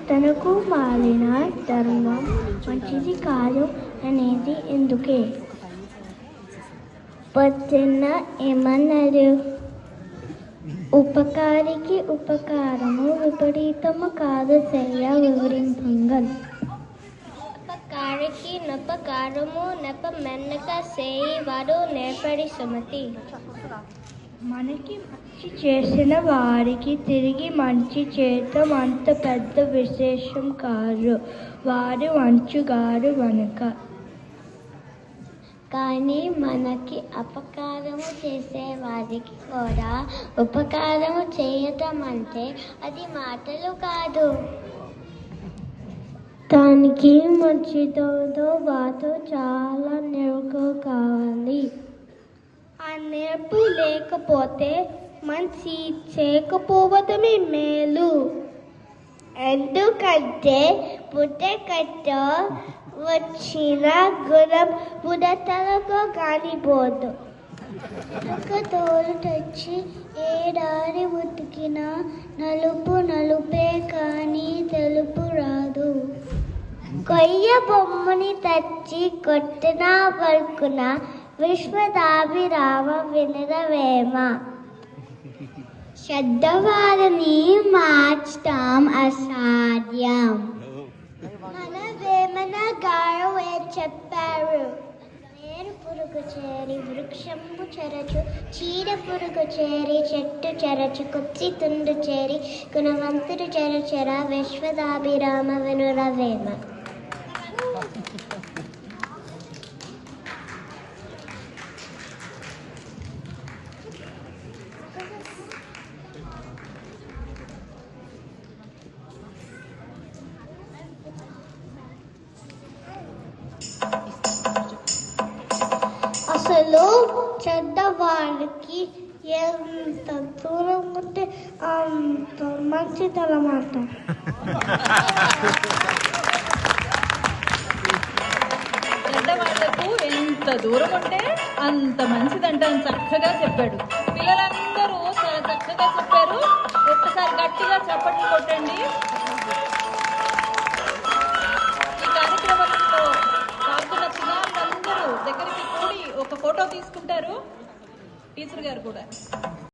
తనకు మాలిన ధర్మం మంచిది కాదు అనేది ఎందుకే? పొద్దున్న ఏమన్నారు? ఉపకారికి ఉపకారము విపరీతము కాదు చెయ్య వివరింపంగల్. ఉపకారికి నపకారము నెప మెన్నక సేయి వారు నేర్పడి సుమతి. మనకి మంచి చేసిన వారికి తిరిగి మంచి చేయటం అంత పెద్ద విశేషం కాదు. వారు మంచుగారు మనక. కానీ మనకి అపకారము చేసే వారికి కూడా ఉపకారము చేయటం అంటే అది మాటలు కాదు. దానికి మంచితో వాతో చాలా నేర్పు కావాలి. ఆ నేర్పు లేకపోతే మంచి చేయకపోవడమే మేలు. ఎందుకంటే పుట్టకట్ట వచ్చిన గుణం పుడతలతో కానిపోదు. ఒక తోలు తెచ్చి ఏడాది ఉతికిన నలుపు నలుపే కానీ తెలుపు రాదు. కొయ్య బొమ్మని తెచ్చి కొట్టిన పలుకున విశ్వదాభిరామ వినరవేమ. చెడ్డవారిని మార్చటం అసాధ్యం. మన వేమన గారు చెప్పారు. వేరు పురుగు చేరి వృక్షంబు చెరచు, చీడ పురుగు చేరి చెట్టు చెరచు, కుప్సి తుండు చేరి గుణవంతుడు చెరచెర విశ్వదాభిరామ వినురవేమ. అసలు చెడ్డవాళ్ళకి ఎంత దూరం ఉంటే అంత మంచిదన్నమాట. చెడ్డవాళ్లకు ఎంత దూరం ఉంటే అంత మంచిదంట అని చక్కగా చెప్పాడు. పిల్లలందరూ చాలా చక్కగా చెప్పారు. ఒక్కసారి గట్టిగా చప్పట్లు కొట్టండి. ఈ కార్యక్రమంలో పాల్గొన్న పిల్లలందరూ దగ్గరికి కూడి ఒక ఫోటో తీసుకుంటారు. టీచర్ గారు కూడా